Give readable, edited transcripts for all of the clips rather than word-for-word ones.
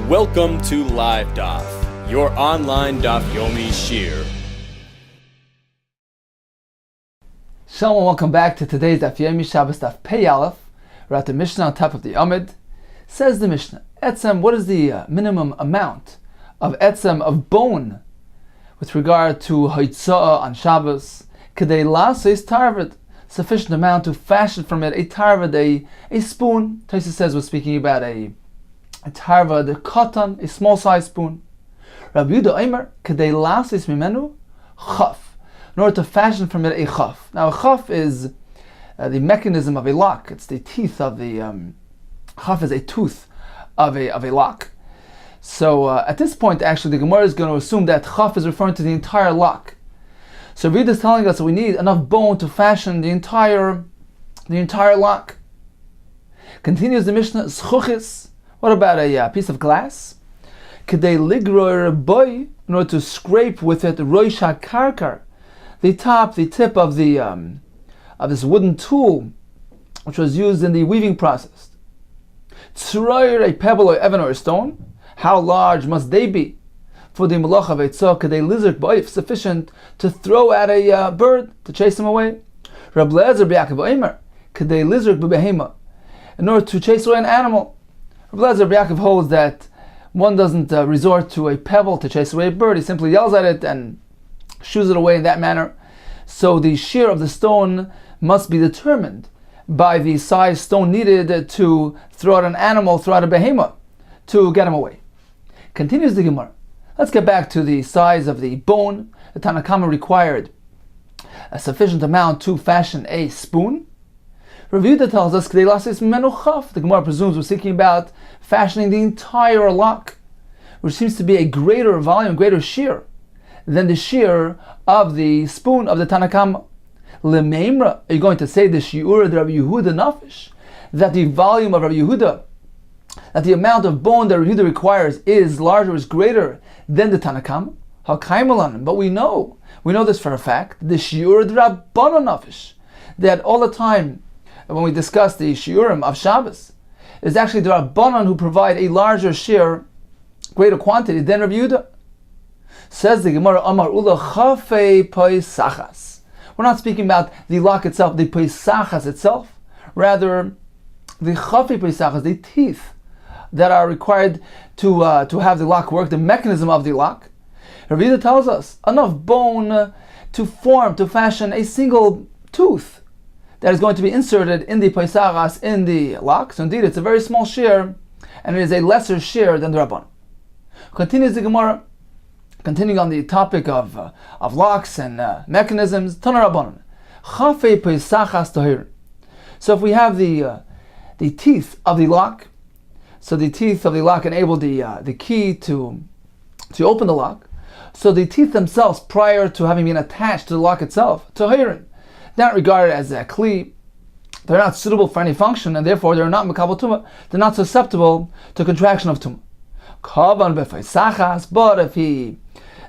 Welcome to Live Daf, your online Daf Yomi Shiur. Shalom and welcome back to today's Daf Yomi Shabbos Daf Pei Aleph. We're at the Mishnah on top of the Amid. Says the Mishnah, Etzem, what is the minimum amount of Etzem, of bone, with regard to Haitzah on Shabbos? Kedei lasis tarvad, sufficient amount to fashion from it a tarvad, a spoon. Taisa says we're speaking about a tarvad, a katan, a small size spoon. Rabbi Yehuda Omer, kedei lasis mimenu chaf, in order to fashion from it a chaf. Now a chaf is the mechanism of a lock. It's the teeth of the chaf is a tooth of a lock. So at this point, actually, the Gemara is going to assume that chaf is referring to the entire lock. So Reed is telling us that we need enough bone to fashion the entire lock. Continues the Mishnah, zchuchis. What about a piece of glass? Kedei ligror boy, in order to scrape with it roish hakarkar, the tip of the of this wooden tool, which was used in the weaving process. Tzroyer, a pebble or even or a stone. How large must they be for the malach of Eitzah? Kedei lizard boy, sufficient to throw at a bird to chase him away. Rab Lezer b'Yaakov Omer, kedei lizard b'behema, in order to chase away an animal. Rab Lezer b'Yaakov holds that one doesn't resort to a pebble to chase away a bird. He simply yells at it and shoos it away in that manner. So the shear of the stone must be determined by the size stone needed to throw at an animal, throw at a behema, to get him away. Continues the Gemara. Let's get back to the size of the bone. The Tanna Kama required a sufficient amount to fashion a spoon. Rav Yehuda tells us, the Gemara presumes we're speaking about fashioning the entire lock, which seems to be a greater volume, greater shear than the shear of the spoon of the Tanna Kama. Lemeimra, are you going to say the Shiur of Rabbi Yehuda Nafish, that the volume of Rabbi Yehuda, that the amount of bone that Rabbi Yehuda requires is larger, is greater than the Tanna Kama? But we know this for a fact, the Shiur of Rabbanan Nafish, that all the time when we discuss the Shiurim of Shabbos, it's actually the Rabbanan who provide a larger shear, greater quantity than Rabbi Yehuda. Says the Gemara, Amar Ula Chafei Paisachas. We're not speaking about the lock itself, the Paisachas itself, rather the Chafei Paisachas, the teeth that are required to have the lock work, the mechanism of the lock. Rabbi Yehuda tells us enough bone to fashion a single tooth that is going to be inserted in the Paisachas, in the lock. So indeed, it's a very small shear, and it is a lesser shear than the Rabban. Continues the Gemara, continuing on the topic of locks and mechanisms. Tana Rabbanan, Chafei Paisachas Tahir. So if we have the teeth of the lock, so the teeth of the lock enable the key to open the lock. So the teeth themselves, prior to having been attached to the lock itself, Tahirin, not regarded as a kli, they're not suitable for any function, and therefore they're not mekabel tumah. They're not susceptible to contraction of tumah. Kavan b'faisachas, but if he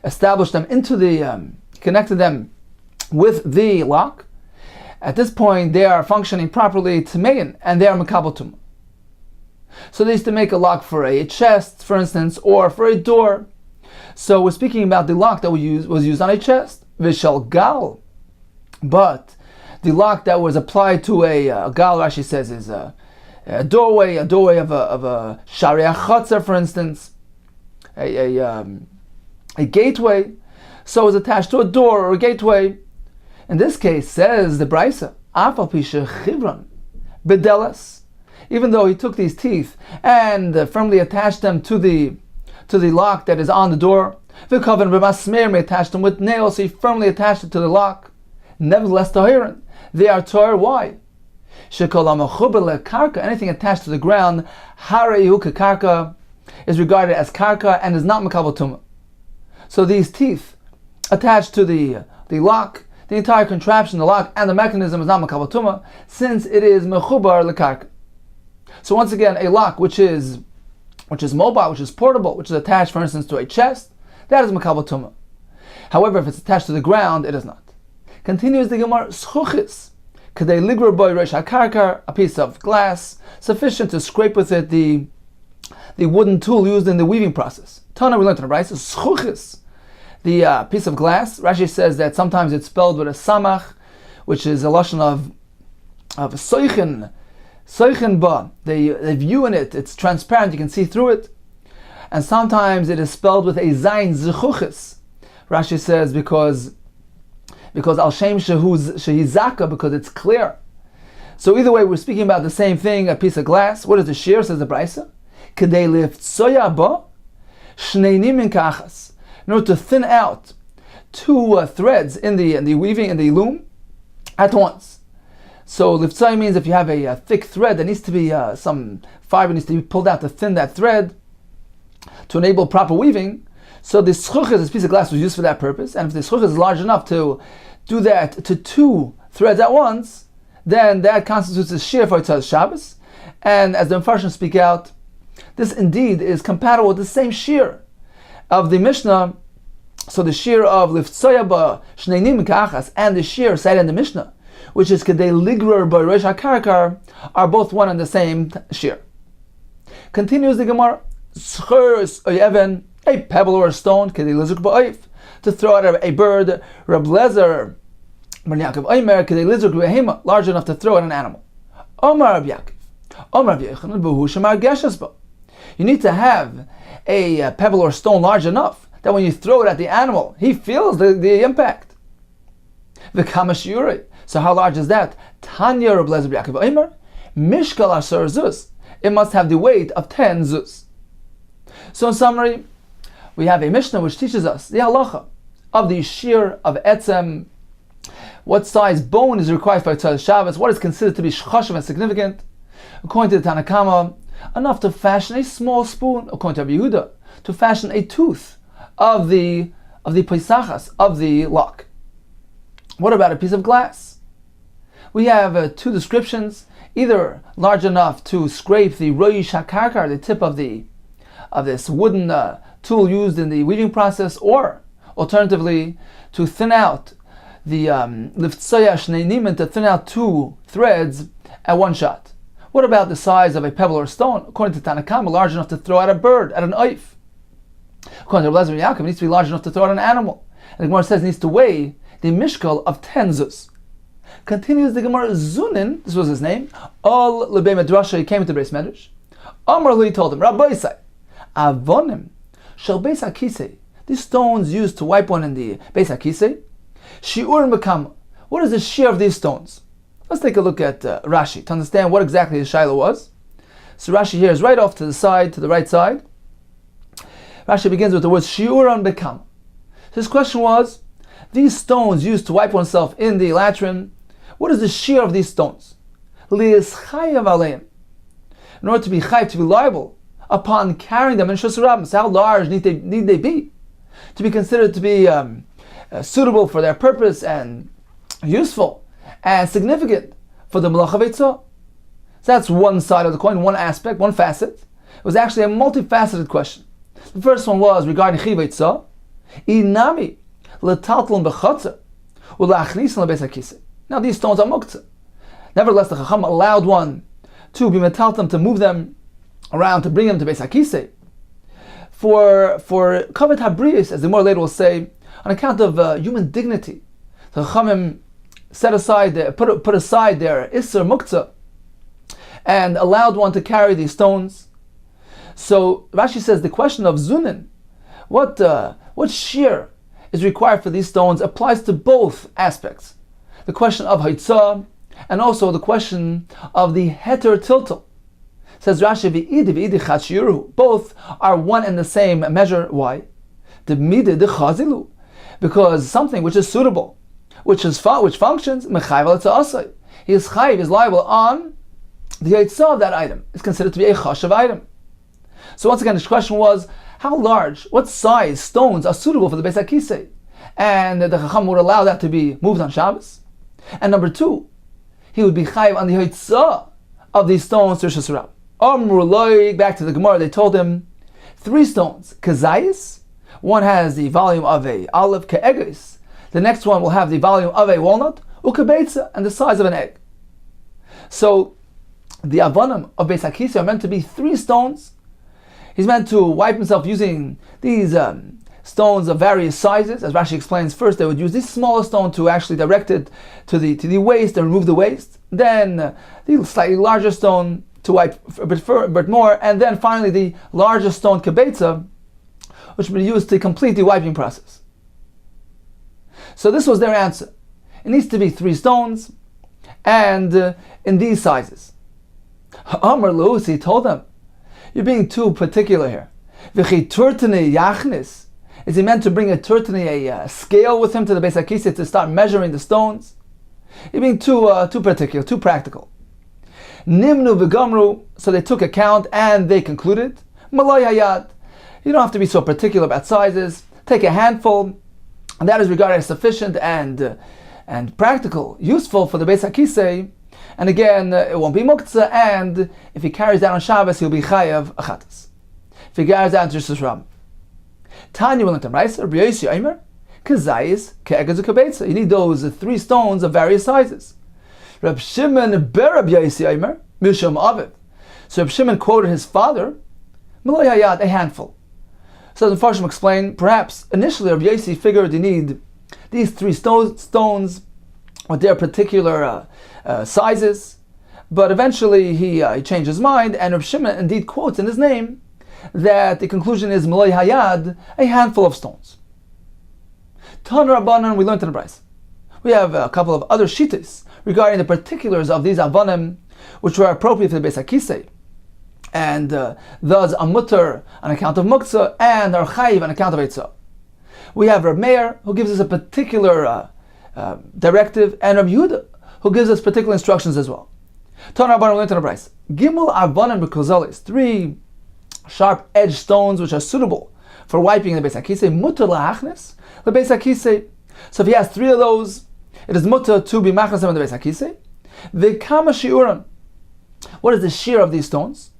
established them into connected them with the lock, at this point they are functioning properly tamein, and they are mekabel tumah. So they used to make a lock for a chest, for instance, or for a door. So we're speaking about the lock that was used on a chest, vishal gal, but the lock that was applied to a gal, Rashi says, is a doorway of a shariach chatzar, for instance, a gateway. So it's attached to a door or a gateway. In this case, says the Brisa, afal pisha chivron bedelas, even though he took these teeth and firmly attached them to the lock that is on the door, v'kavan b'masmer, may attach them with nails, so he firmly attached it to the lock. Nevertheless, tahirin, they are tahir. Why? Anything attached to the ground, harehu karka, is regarded as karka and is not mekabel tumah. So these teeth attached to the lock, the entire contraption, the lock and the mechanism is not mekabel tumah, since it is mechubar lekarka. So once again, a lock which is mobile, which is portable, which is attached, for instance, to a chest, that is mekabel tumah. However, if it's attached to the ground, it is not. Continues the Gemara, Schuchis, Kedei Ligra Boy Resh HaKarkar, a piece of glass, sufficient to scrape with it the the wooden tool used in the weaving process. Tana, we learned in the Brisa, schuchis, the piece of glass. Rashi says that sometimes it's spelled with a samach, which is a lashon of soichen ba. They view in it, it's transparent, you can see through it. And sometimes it is spelled with a zayin, zechuchis. Rashi says because al shem shehizaka, because it's clear. So either way, we're speaking about the same thing, a piece of glass. What is the shiur, says the Brisa? Kedei liftsoya ba shnei nimin kachas. In order to thin out two threads in the weaving, in the loom, at once. So liftsoya means if you have a thick thread, there needs to be some fiber needs to be pulled out to thin that thread to enable proper weaving. So the schuchas, this piece of glass, was used for that purpose. And if the schuchas is large enough to do that to two threads at once, then that constitutes a shiur for Yitzhak Shabbos. And as the Mepharshim speak out, this indeed is compatible with the same shiur of the Mishnah. So the shiur of Liftsoya ba Shnei Nimin Ka'achas and the shiur cited in the Mishnah, which is Kedei Ligrer ba Reish HaKarkar, are both one and the same shiur. Continues the Gemara, Schur Oyeven, a pebble or a stone, Kedei Lizuk ba'oif, to throw at a bird, Reb Lezer Bar Yaakov Omer, Kedei Lizuk b'hema, large enough to throw at an animal. Omar Reb Yaakov, Omar Reb Yochanan, B'hu Shemar Geshes ba. You need to have a pebble or stone large enough that when you throw it at the animal, he feels the impact. V'kama shiurei. So how large is that? Tanya Reb Lezer Bar Yaakov Omer, Mishkal Asar Zuz. It must have the weight of 10 zuz. So in summary, we have a Mishnah which teaches us the halacha of the shiur of etzem, what size bone is required for Yitzhak Shabbos, what is considered to be chashuv and significant. According to the Tanakama, enough to fashion a small spoon. According to Rabbi Yehuda, to fashion a tooth of the paisachas, of the lock. What about a piece of glass? We have two descriptions, either large enough to scrape the roish hakarkar, the tip of this wooden tool used in the weaving process, or alternatively to thin out the liftsoya shnei nimin, to thin out two threads at one shot. What about the size of a pebble or stone? According to Tanakama, large enough to throw at a bird, at an oif. According to Reb Lezer Yaakov, it needs to be large enough to throw at an animal. And the Gemara says it needs to weigh the mishkal of 10 zuz. Continues the Gemara, Zunin, this was his name, all lebei medrasha, he came into the Beis Medrash. Amar Lu, he told him, Rabbi Isai, avonim shel beis hakisei, these stones used to wipe one in the beis hakisei, shiur mekam, what is the shiur of these stones? Let's take a look at Rashi to understand what exactly the shaila was. So Rashi here is right off to the side, to the right side. Rashi begins with the words shiuran bekam. So his question was, these stones used to wipe oneself in the latrine, what is the shiur of these stones? Li'is chayav aleim. In order to be chayav, to be liable upon carrying them in Shus Rabbim, how large need they be to be considered to be suitable for their purpose and useful and significant for the Melach HaVeitzah? So that's one side of the coin, one aspect, one facet. It was actually a multifaceted question. The first one was regarding Chiveitzah, Inami letaltlon b'chatzah u'la'achnisan lebeis hakisei. Now these stones are muktzah. Nevertheless, the Chacham allowed one to be metaltlon, to move them around, to bring them to beis hakisei. For kavod habrius, as the more later will say, on account of human dignity, the Chachamim set aside, put aside their isser muktzah, and allowed one to carry these stones. So Rashi says the question of zunin, what shiur is required for these stones, applies to both aspects. The question of haitzah, and also the question of the heter tiltal. Says Rashi, v'idi chat shiuru, both are one and the same measure. Why? The mideh de chazilu, because something which is suitable, which functions, mechayv al tza'asai, he is chayv, is liable on the haitzah of that item. It's considered to be a chashav item. So once again, the question was, how large, what size stones are suitable for the Beis HaKisei? And the Chacham would allow that to be moved on Shabbos. And number two, he would be chayiv on the haitzah of these stones to Rishus Rabbim. Amru loy, back to the Gemara, they told him 3 stones. Kazayis, one has the volume of a olive, ke'egis. The next one will have the volume of a walnut, ukabeitza, and the size of an egg. So the avonim of Beis HaKisei are meant to be 3 stones. He's meant to wipe himself using these stones of various sizes. As Rashi explains, first they would use this smaller stone to actually direct it to the waist and remove the waist. Then the slightly larger stone to wipe a bit more, and then finally the larger stone kibetza, which would be used to complete the wiping process. So this was their answer. It needs to be 3 stones, and in these sizes. Amar Lusi told them, "You're being too particular here. V'chi turtene yachnis." Is he meant to bring a turtene, a scale, with him to the Beis HaKisei to start measuring the stones? You're being too particular, too practical. Nimnu v'gamru. So they took account and they concluded, Malay hayad. You don't have to be so particular about sizes. Take a handful, and that is regarded as sufficient and practical, useful for the Beis HaKisei. And again, it won't be muktzah, and if he carries that on Shabbos, he'll be chayav achatas. If he carries that on Rishus Ram. Tanya will learn Raisa, Rabbi Yosi Omer, kazayis ke'egaz u'kabetza. You need those 3 stones of various sizes. Reb Shimon ber Rabbi Yosi Omer, mishum aviv. So Reb Shimon quoted his father, Malay hayad, a handful. So the Farshim explain, perhaps initially Rabbi Yosi figured you need these 3 stones with their particular sizes, but eventually he changed his mind, and Reb Shimon indeed quotes in his name that the conclusion is Malay hayad, a handful of stones. Tan Rabbanan, we learned in the Bryce. We have a couple of other shittas regarding the particulars of these avanim, which were appropriate for the Beis HaKisei, and thus a mutter on account of muktzah, and are chayiv on account of eitzah. We have Reb Meir, who gives us a particular directive, and Reb Yehuda, who gives us particular instructions as well. Tan Rabbanan, we learned in the Bryce. Gimel avanim b'kozalis, 3 sharp-edged stones which are suitable for wiping the Beis HaKisei, mutter la'achnes, the Beis HaKisei. So if he has 3 of those, it is mutter to be machnas on the Beis HaKisei. V'kama shiuran. What is the shear of these stones?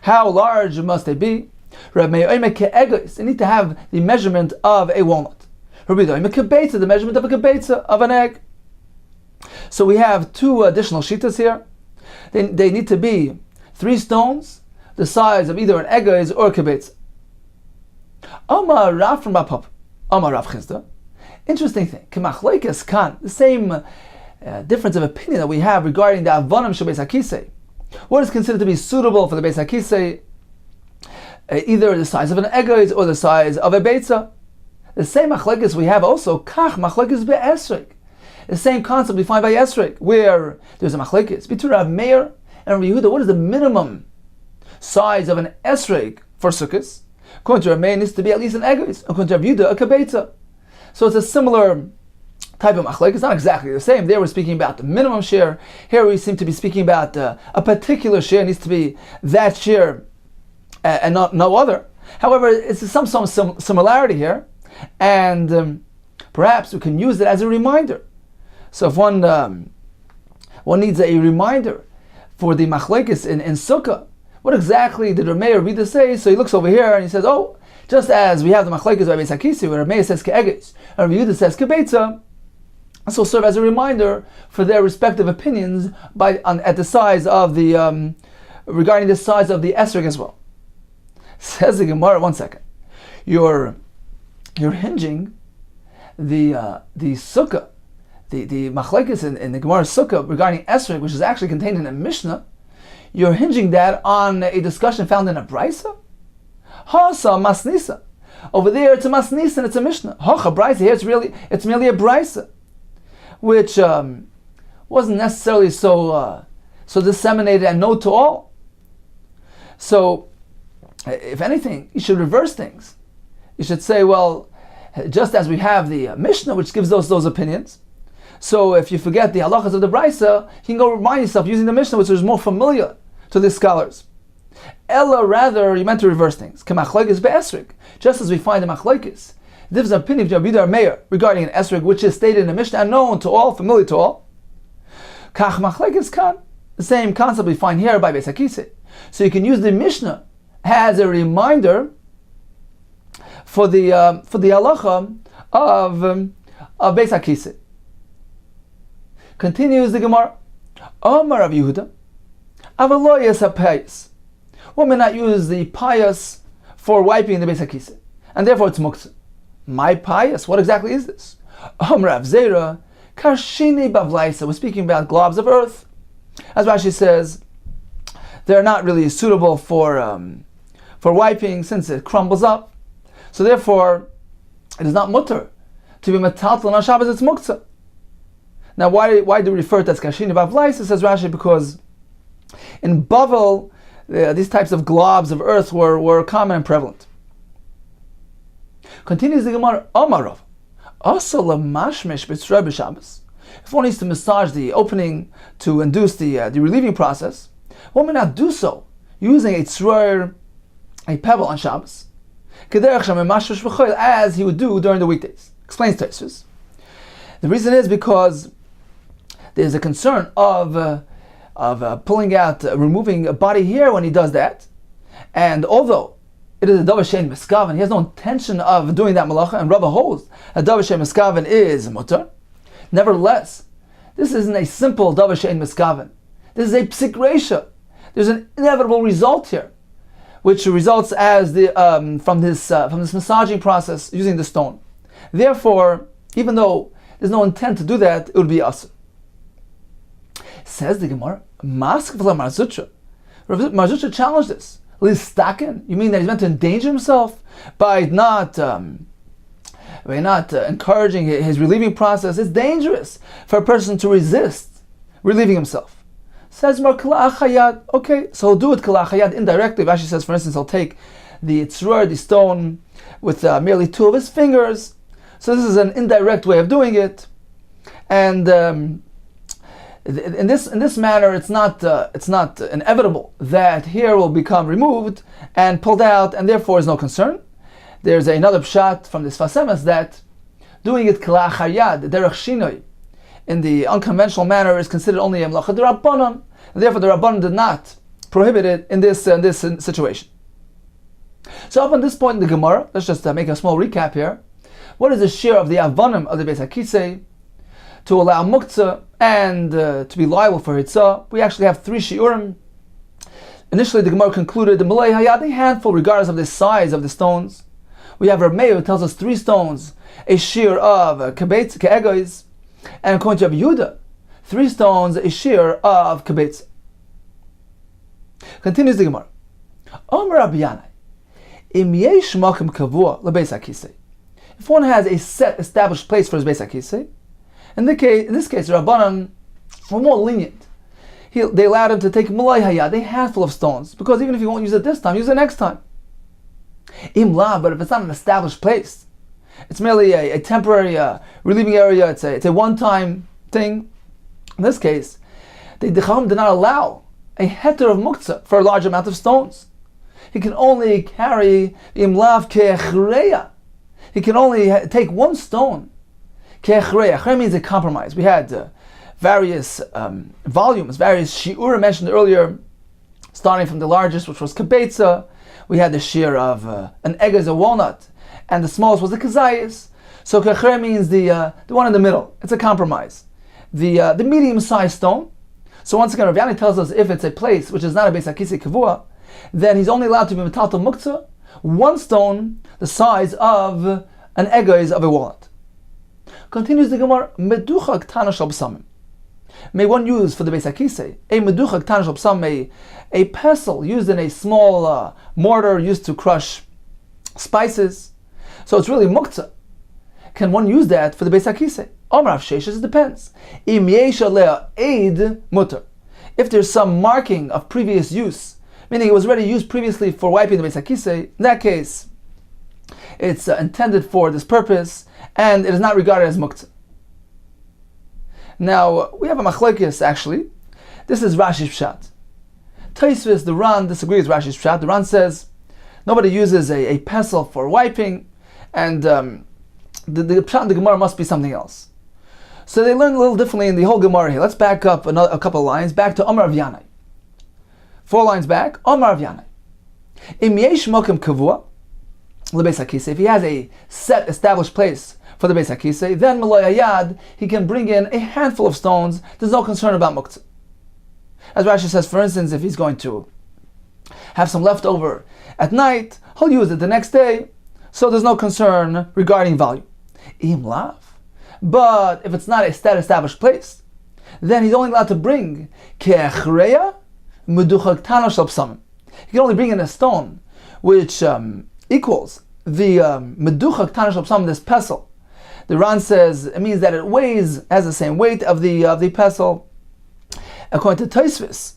How large must they be? Reb Meir omer ke'egos. They need to have the measurement of a walnut. Rabbi Yehuda omer kebetza, the measurement of a kebetza, of an egg. So we have 2 additional shitas here. They need to be 3 stones, the size of either an egos or a kibetz. Amar Rav from Bapop, Amar Rav Chizda. Interesting thing. K'machloikas kan, the same difference of opinion that we have regarding the avanim shel Beis HaKisei. What is considered to be suitable for the Beis HaKisei? Either the size of an egos or the size of a beitza. The same machlokes we have also. Kach machlokes be'esrog. The same concept we find by esrog, where there's a machlokes between Rav Meir and Rabbi Yehuda. What is the minimum size of an esrog for sukkahs? According to Rav Meir, it needs to be at least an egos. According to Rabbi Yehuda, a kibetza. So it's a similar type of machlokes. It's not exactly the same. There we're speaking about the minimum share. Here we seem to be speaking about a particular share. It needs to be that share and not no other. However, it's some similarity here, and perhaps we can use it as a reminder. So if one needs a reminder for the machlokes in Sukkah, what exactly did Rav Meir read to say? So he looks over here and he says, oh, just as we have the machlokes by Beis HaKisei, where Rav Meir says ke'egos, and Rav Yehuda says kebetza, this will serve as a reminder for their respective opinions at the size of the regarding the size of the esrog as well. Says the Gemara, 1 second. You're hinging the sukkah, the machlokes in the Gemara sukkah regarding esrog, which is actually contained in a Mishnah. You're hinging that on a discussion found in a brisa. Hasa masnisa. Over there it's a masnisa and it's a Mishnah. Hacha brisa, here it's merely a brisa, which wasn't necessarily so disseminated and known to all. So, if anything, you should reverse things. You should say, well, just as we have the Mishnah, which gives those opinions, so if you forget the halachas of the brisa, you can go remind yourself using the Mishnah, which is more familiar to the scholars. Ella, rather, you meant to reverse things. K'machlokes be'esrog, just as we find the machlokes. There's an opinion of Rabbi Yehuda Meir regarding an esrog, which is stated in the Mishnah and known to all, familiar to all. Kach machlokes kan, the same concept we find here by Beis HaKisei. So you can use the Mishnah as a reminder for the halacha of Beis HaKisei. Continues the Gemara. Omar Rav Yehuda, avaloyes hapayis. One may not use the pious for wiping the Beis HaKisei, and therefore it's muktzah. My pious, what exactly is this? Rav Zera, Karshini Bavlaisa, we're speaking about globs of earth. As Rashi says, they're not really suitable for wiping since it crumbles up. So therefore, it is not mutter to be metaltal on Shabbos, it's muktzah. Now, why do we refer to it as Karshini Bavlaisa, says Rashi, because in Bavel, these types of globs of earth were common and prevalent. Continues the Gemara, Amarov. Also, lamashmesh b'tzrei b'Shabbos. If one needs to massage the opening to induce the relieving process, one may not do so using a tzror, a pebble on Shabbos, as he would do during the weekdays. Explains Tosfos. The reason is because there's a concern of pulling out, removing a body hair when he does that, and although it is a davar she'ein miskaven, he has no intention of doing that malacha, and Rava holds a davar she'ein miskaven is mutter. Nevertheless, this isn't a simple davar she'ein miskaven. This is a psik reisha. There's an inevitable result here, which results as from this massaging process using the stone. Therefore, even though there's no intent to do that, it would be asur. Says the Gemara, Mask v'la Marzutra. Marzutra challenged this. Listaken? You mean that he's meant to endanger himself by not encouraging his relieving process? It's dangerous for a person to resist relieving himself. Says Mar kala achayad. Okay, so he'll do it kala achayad indirectly. Rashi says, for instance, he'll take the tzror, the stone, with merely two of his fingers. So this is an indirect way of doing it, and in this manner, it's not inevitable that hair will become removed and pulled out, and therefore is no concern. There's another pshat from the Sfas Emes that doing it kala achayad, derech shinoi, in the unconventional manner, is considered only a melacha d'Rabbanan, and therefore the Rabbanan did not prohibit it in this situation. So up on this point in the Gemara, let's just make a small recap here. What is the shiur of the avonim of the Beis HaKisei to allow muktzah and to be liable for hitzah? We actually have 3 shiurim. Initially, the Gemara concluded the malay hayad, a handful regardless of the size of the stones. We have Rav Meir who tells us 3 stones, a shiur of kebetz ke'egois, and according to Rav Yehuda, 3 stones, a shiur of kebetz. Continues the Gemara. Omer Rabbi Yanai, im yesh makom kavua lebeis hakisei. If one has a set established place for his beis hakisei, in this case, the Rabbanan were more lenient. They allowed him to take malay hayad, a handful of stones, because even if you won't use it this time, use it next time. Im la, but if it's not an established place, it's merely a temporary relieving area, it's a one-time thing. In this case, the Chacham did not allow a heter of muktzah for a large amount of stones. He can only carry imlav ke'echreya. He can only take 1 stone. Ke'echreya. Echreya means a compromise. We had various volumes, various shiurim mentioned earlier, starting from the largest, which was kebetza. We had the shiur of an egg, a walnut, and the smallest was the kazayis. So ke'echreya means the one in the middle. It's a compromise. The medium-sized stone. So once again, Rav Yani tells us if it's a place which is not a beis hakisei kavua, then he's only allowed to be metaltal muktzah 1 stone the size of an egoiz of a walnut. Continues the Gemara, meducha ktana shel b'samim. May one use for the beis hakisei a meducha ktana shel b'samim, a pestle used in a small mortar used to crush spices. So it's really muktzah. Can one use that for the beis hakisei? Omar Rav Sheshes, it depends. Im yesh aleh eid mutter. If there's some marking of previous use, meaning it was already used previously for wiping the beis hakisei, in that case, it's intended for this purpose, and it is not regarded as muktzah. Now, we have a machlokes actually. This is Rashi's pshat. Tosfos, the Ran, disagrees with Rashi's pshat. The Ran says nobody uses a pestle for wiping, and the pshat in the Gemara must be something else. So they learn a little differently in the whole Gemara here. Let's back up a couple of lines, back to Omer Rav Yanai. 4 lines back, Omer Rav Yanai. Im yesh mokem kavua lebeis hakisei. If he has a set established place for the beis hakisei, then malay hayad, he can bring in a handful of stones. There's no concern about muktzah. As Rashi says, for instance, if he's going to have some leftover at night, he'll use it the next day, so there's no concern regarding value. Im lav. But if it's not a established place, then he's only allowed to bring ke'echreya meducha ktana shel psamim. He can only bring in a stone which equals the meducha ktana shel psamim, this pestle. The Ran says it means that it has the same weight of the pestle. According to Tosfos,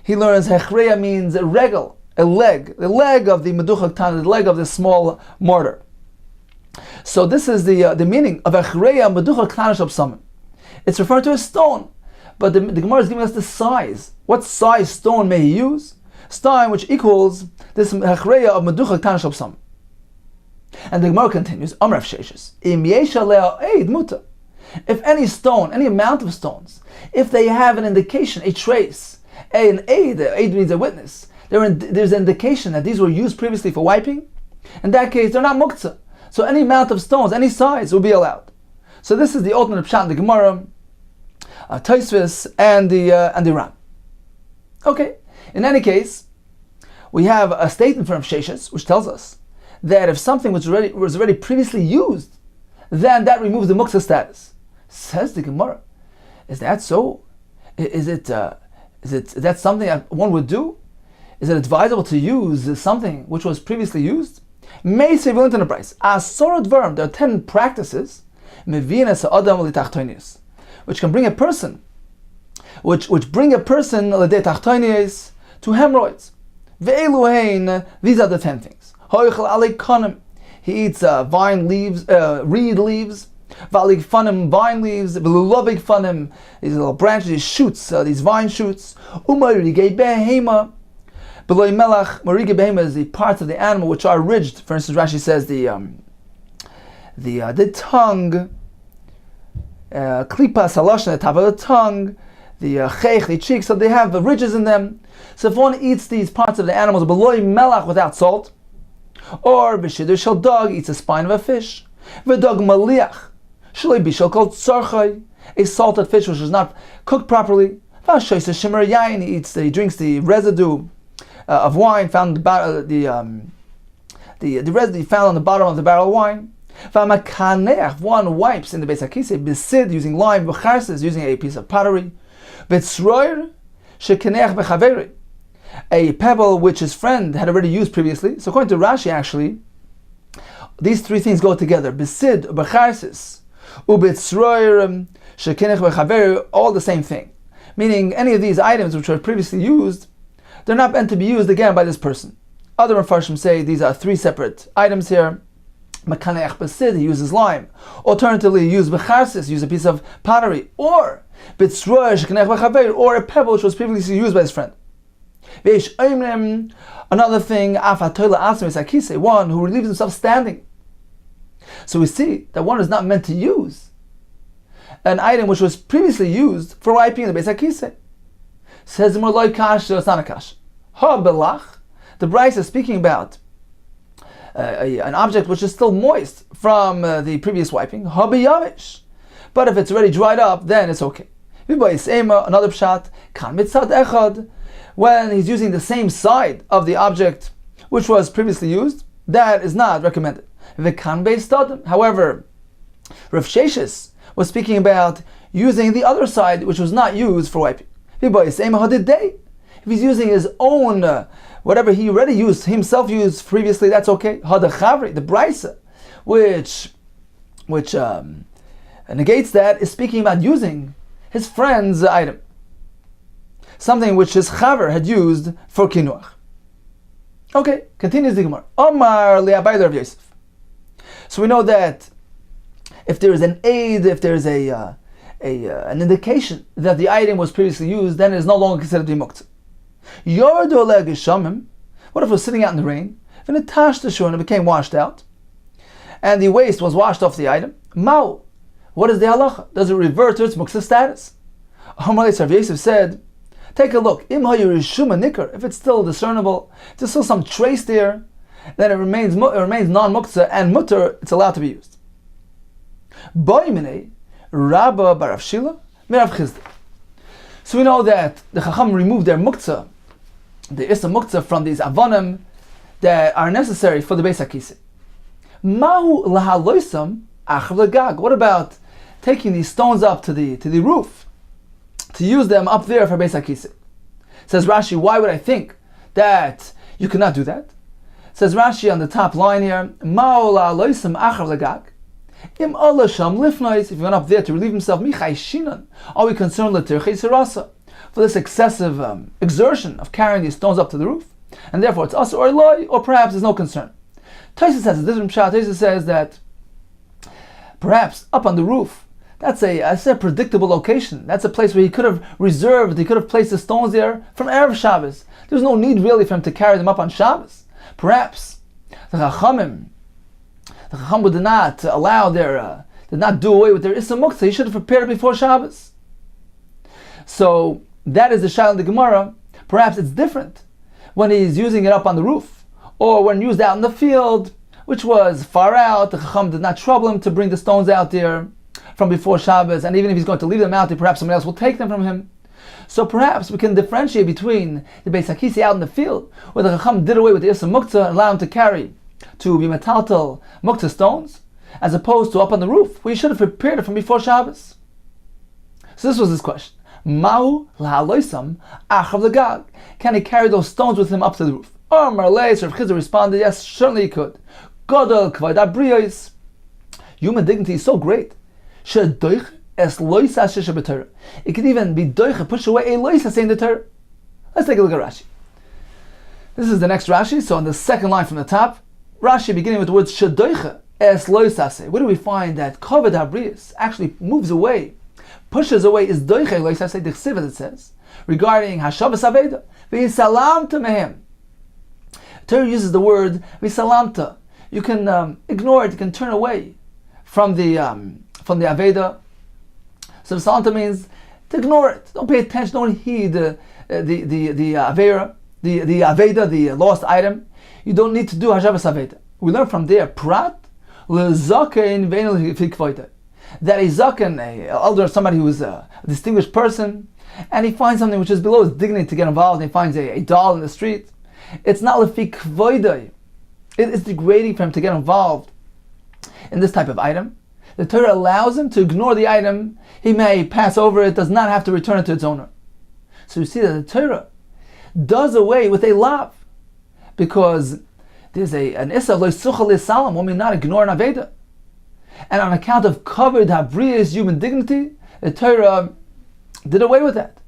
he learns hechreya means a regel, the leg of the meducha ktana, the leg of the small mortar. So this is the meaning of hechreya meducha ktana shel psamim. It's referring to a stone, but the Gemara is giving us the size. What size stone may he use? Stone which equals this hechreya of meducha ktana shel psamim. And the Gemara continues, Amrav Sheshes, Im yesha leo eid muta. If any stone, any amount of stones, if they have an indication, a trace, an aid means a witness, there's an indication that these were used previously for wiping, in that case they're not muktzah. So any amount of stones, any size, will be allowed. So this is the ultimate pshat in the Gemara, Tosfos, and the Ram. Okay, in any case, we have a statement from Sheshes which tells us that if something was already previously used, then that removes the muktzah status. Says the Gemara, is that so? Is that something that one would do? Is it advisable to use something which was previously used? May say willing to the price. There are 10 practices which can bring a person, which bring a person to hemorrhoids. These are the 10 things. He eats vine leaves, reed leaves, vine leaves, these little branches, these shoots, these vine shoots. Below melach, marige behema is the parts of the animal which are ridged. For instance, Rashi says the tongue, klipa salashon, the top of the tongue, the cheich, the cheeks, so they have the ridges in them. So if one eats these parts of the animals below melach without salt, or b'shidur shel dog eats the spine of a fish, v'dog maliach, shalei bishal called tzarchai, a salted fish which is not cooked properly, v'ashoyse shimmer yain, he drinks the residue of wine found the residue found on the bottom of the barrel of wine. One wipes in the Beis HaKisei besid using lime, v'charses using a piece of pottery, v'tzroyer shekeneach b'chaveri, a pebble which his friend had already used previously. So according to Rashi, actually, these three things go together: besid, b'charses, u'b'tzroyer shekeneach b'chaveri, all the same thing. Meaning, any of these items which were previously used, they're not meant to be used again by this person. Other Mefarshim say these are 3 separate items here. Mekaneach besid, he uses lime. Alternatively, he used becharsis, use a piece of pottery, or bitzroy shekeneach b'chaver, or a pebble which was previously used by his friend. Another thing, one who relieves himself standing. So we see that one is not meant to use an item which was previously used for wiping in the Beis HaKisei. Says more like kash, so it's not a kash. Ha belach, the Bryce is speaking about an object which is still moist from the previous wiping. Ha beyavish, but if it's already dried up, then it's okay. Another pshat, kan mitzad echad, when he's using the same side of the object which was previously used, that is not recommended. However, Rav Sheshes was speaking about using the other side which was not used for wiping. If he's using his own, whatever he already used, himself used previously, that's okay. The Brisa, which negates that, is speaking about using his friend's item. Something which his chaver had used for kinuach. Okay, continues the Gemara. Omar li'abayda Rav Yosef. So we know that if there is an aid, if there is an indication that the item was previously used, then it is no longer considered to be muktzah. What if it was sitting out in the rain, and it tashed the shur and it became washed out, and the waste was washed off the item? Ma'u. What is the halacha? Does it revert to its muktzah status? Rav Yosef said, take a look. If it's still discernible, if there's still some trace there, then it remains non-muktzah, and mutter, it's allowed to be used. Rabba barav Shila, mirav Chizda. So we know that the Chacham removed their muktzah, the Issa muktzah, from these avonim that are necessary for the Beis HaKisei. Mahu lahaloisam achav legag. What about taking these stones up to the roof to use them up there for Beis HaKisei? Says Rashi, why would I think that you cannot do that? Says Rashi on the top line here, Mahu lahaloisam achav legag. Im Allah sham lifnois. If he went up there to relieve himself, michai shinan. Are we concerned for this excessive exertion of carrying these stones up to the roof? And therefore it's us or loy, or perhaps there's no concern. Tosfos says a different pshat. Tosfos says that perhaps up on the roof, that's a predictable location. That's a place where he could have placed the stones there from Erev Shabbos. There's no need really for him to carry them up on Shabbos. Perhaps the Chacham did not did not do away with their Issa Muktzah. He should have prepared it before Shabbos. So that is the shayla in the Gemara. Perhaps it's different when he's using it up on the roof, or when used out in the field, which was far out. The Chacham did not trouble him to bring the stones out there from before Shabbos, and even if he's going to leave them out there, perhaps somebody else will take them from him. So perhaps we can differentiate between the Beis HaKisei out in the field, where the Chacham did away with the Issa Muktzah and allowed him to carry, to be metaltal Muktzah stones, as opposed to up on the roof, where he should have prepared it from before Shabbos. So this was his question. Mahu lahaloisam achav legag. Can he carry those stones with him up to the roof? Rav Chizda responded, yes, certainly he could. Gadol kavod habriyos. Human dignity is so great. Shedoich es loisa shesha b'Torah. It could even be doich, push away a loisa in the Torah. Let's take a look at Rashi. This is the next Rashi. So on the second line from the top, Rashi beginning with the words shedoich es loisa. Where do we find that kavod habriyos actually moves away, pushes away, is doich loisa the chsiv, as it says regarding hashavas aveda v'yisalamta mehem. Torah uses the word v'salamta. You can ignore it. You can turn away from the aveda. So v'salamta means to ignore it. Don't pay attention. Don't heed the avera, the aveda, the lost item. You don't need to do hashavas aveda. We learn from there prat lezaken ve'en fikvoita, that a zaken, a elder, somebody who is a distinguished person, and he finds something which is below his dignity to get involved. And he finds a doll in the street. It's not lefik kvoidai. It's degrading for him to get involved in this type of item. The Torah allows him to ignore the item. He may pass over it, does not have to return it to its owner. So you see that the Torah does away with a lav, because there's an issa lo sucha lisalam, one may not ignore an aveda. And on account of covered habriyas, human dignity, the Torah did away with that.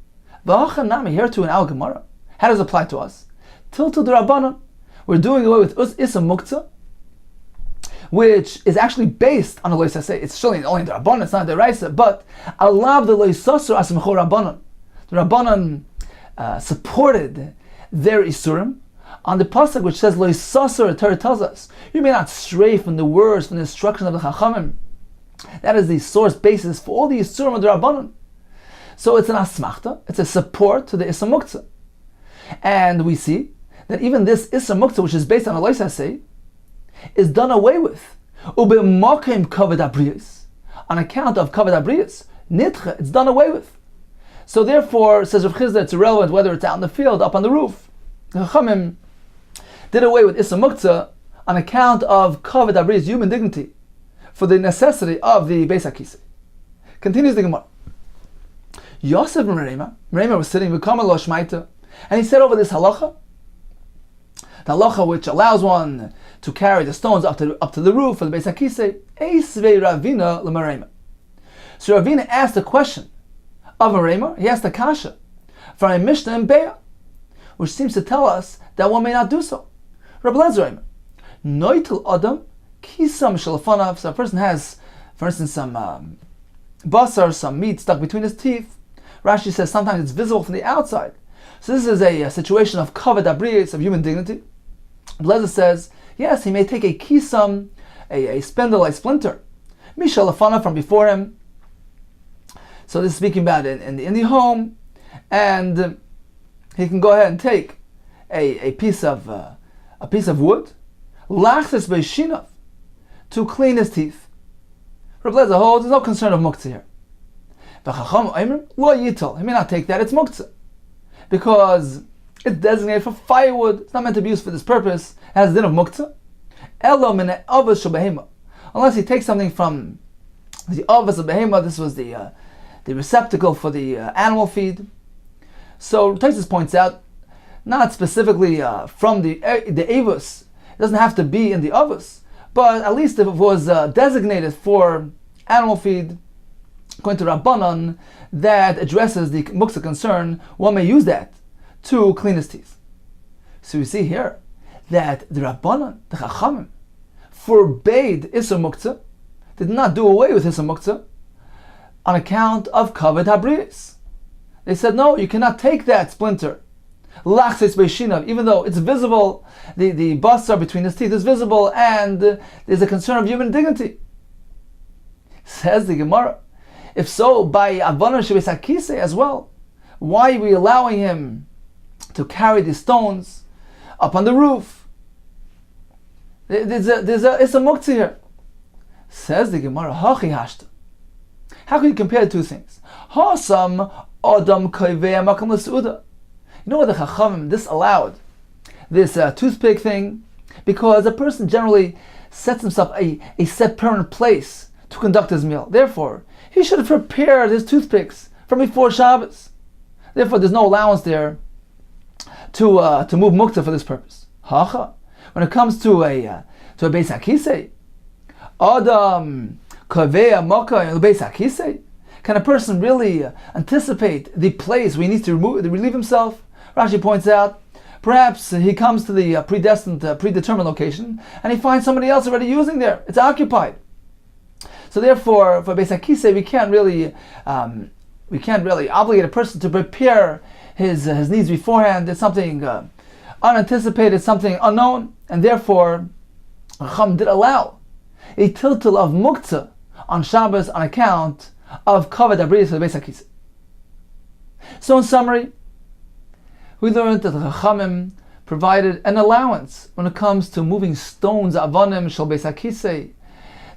V'hachanami, here to an al Gemara. How does it apply to us? Tiltu d'Rabbanan, we're doing away with Issa Muktzah, which is actually based on a lois hasei. It's surely only the Rabbanan, it's not the Raisa, but Allah the lois sasur asimcho Rabbanan. The Rabbanan supported their Isurim on the pasuk which says lois sasur. The Torah tells us you may not stray from the words, from the instructions of the Chachamim. That is the source basis for all the Isurim of the Rabbanan. So it's an asmachta, it's a support to the Issa Muktzah. And we see that even this Issa Muktzah, which is based on a lois hasei, is done away with. Ubemakim kavod habriyos, on account of kavod habriyos, nitche, it's done away with. So therefore, says Rav Chizda, it's irrelevant whether it's out in the field, up on the roof. The Chachamim did away with Issa Muktzah on account of kavod habriyos, human dignity, for the necessity of the Beis HaKisei. Continues the Gemara. Yosef Merema was sitting with Kamal Lo Shmaita, and he said over this halacha, the halacha which allows one to carry the stones up to the roof of the Beis HaKisei, Eisvei Ravina l'Merema. So Ravina asked a question of Merema. He asked a kasha from a Mishnah in Be'ah, which seems to tell us that one may not do so. Rabbi Lezer, Noitel Adam Kisam Shalafanav. So a person has, for instance, some basar, some meat stuck between his teeth. Rashi says sometimes it's visible from the outside. So this is a situation of kavod habriyos, of human dignity. Lezer says, yes, he may take a kisam, a spindle, a splinter, mishalafana, from before him. So this is speaking about it in the home, and he can go ahead and take a piece of wood, lachsis beishinav, to clean his teeth. Rabbi Lezer holds there's no concern of muktzah here. V'chacham omer lo yital, he may not take that, it's muktzah, because It's designated for firewood. It's not meant to be used for this purpose. It has the din of muktzah. Elo min avos shel behema. Unless he takes something from the avos of behema, this was the receptacle for the animal feed. So Taisus points out, not specifically from the avos. It doesn't have to be in the avos, but at least if it was designated for animal feed, according to Rabbanan, that addresses the muktzah concern, one may use that to clean his teeth. So we see here that the Rabbanan, the Chachamim, forbade Isser Muktzah, did not do away with Isser Muktzah, on account of Kavod Habriyos. They said, no, you cannot take that splinter, Lachses Beishinav, even though it's visible, the basar between his teeth is visible, and there's a concern of human dignity. Says the Gemara, if so, by Avanar Shebeis HaKisei as well, why are we allowing him to carry the stones up on the roof? It's a muktzah here. Says the Gemara, Hachi Hashta. How can you compare the two things? Hasam Adam Koivei Makam L'Seuda. You know what the Chachamim disallowed? This toothpick thing, because a person generally sets himself a set permanent place to conduct his meal. Therefore, he should have prepared his toothpicks from before Shabbos. Therefore, there's no allowance there to move muktzah for this purpose. Hacha. When it comes to a Beis HaKisei, Adam Kaveh Maka in Beis HaKisei, can a person really anticipate the place where he needs to relieve himself? Rashi points out, perhaps he comes to the predetermined location, and he finds somebody else already using there. It's occupied. So therefore, for Beis HaKisei, we can't really obligate a person to prepare his needs beforehand. It's something unanticipated, something unknown, and therefore, Chacham did allow a tiltul of muktzah on Shabbos on account of kavod habriyos for Beis HaKisei. So in summary, we learned that the Chachamim provided an allowance when it comes to moving stones, avanim shel Beis HaKisei.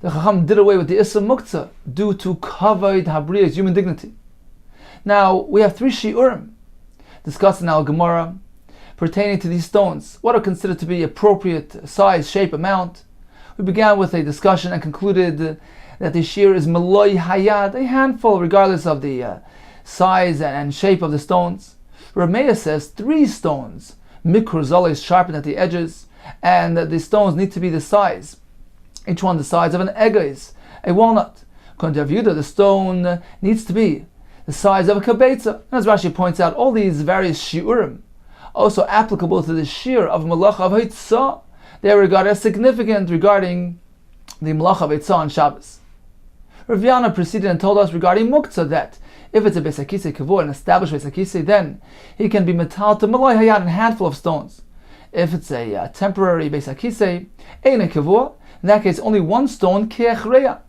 The Chacham did away with the Isser Muktzah due to kavod habriyos, human dignity. Now, we have 3 shiurim discussed in our Gemara pertaining to these stones. What are considered to be appropriate size, shape, amount? We began with a discussion and concluded that the shiur is meloi hayad, a handful regardless of the size and shape of the stones. Rameya says 3 stones, mikra zol, is sharpened at the edges, and the stones need to be the size. Each one the size of an egos, a walnut. According to Rav Yehuda, the stone needs to be the size of a kabetza. And as Rashi points out, all these various shiurim, also applicable to the shiur of malacha of Haitzah, they are regarded as significant regarding the malacha of Haitzah on Shabbos. Rav Yana proceeded and told us regarding muktzah that if it's a Beis HaKisei kavod, an established Beis HaKisei, then he can be metal to maloi hayad, a handful of stones. If it's a temporary Beis HaKisei, ein kavod, in that case only one stone, keachreya.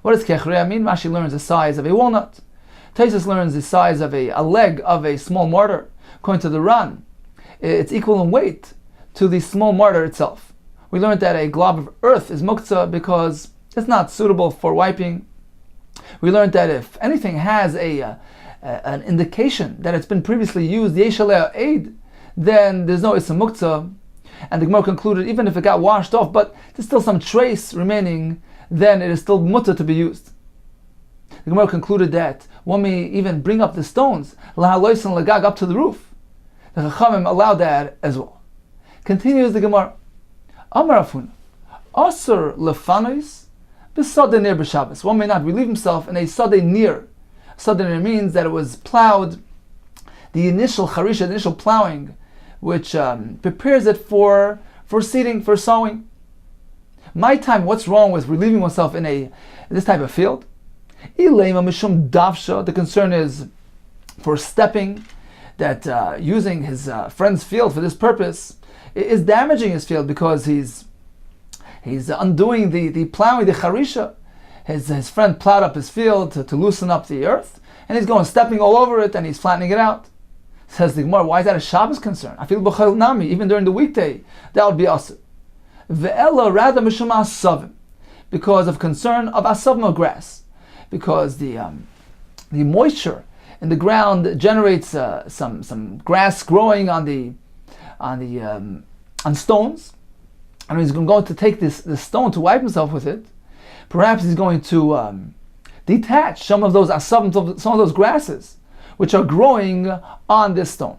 What does keachreya mean? Rashi learns the size of a walnut. Taisus learns the size of a leg of a small mortar. According to the Ran, it's equal in weight to the small mortar itself. We learned that a glob of earth is muktzah because it's not suitable for wiping. We learned that if anything has an indication that it's been previously used, the yeshaleh aid, then there's no isser muktzah. And the Gemara concluded, even if it got washed off, but there's still some trace remaining, then it is still mutter to be used. The Gemara concluded that one may even bring up the stones, lahalois and lagag, up to the roof. The Chachamim allowed that as well. Continues the Gemara. Amar Afuna, Asur lefanois b'sadeh near b'Shabbos. One may not relieve himself in a sadeh near. Sadeh near means that it was plowed, the initial charisha, the initial plowing, which prepares it for seeding, for sowing. My time, what's wrong with relieving oneself in this type of field? The concern is for stepping, that using his friend's field for this purpose is damaging his field because he's undoing the plowing, the charisha. His friend plowed up his field to loosen up the earth, and he's going stepping all over it and he's flattening it out. Says the Gemara, why is that a Shabbos concern? I feel b'chol nami, even during the weekday, that would be asur. Ve'ela rather mishum asavim, because of concern of asavim, of grass, because the moisture in the ground generates some grass growing on stones, and he's going to take this stone to wipe himself with it. Perhaps he's going to detach some of those asavim, some of those grasses which are growing on this stone.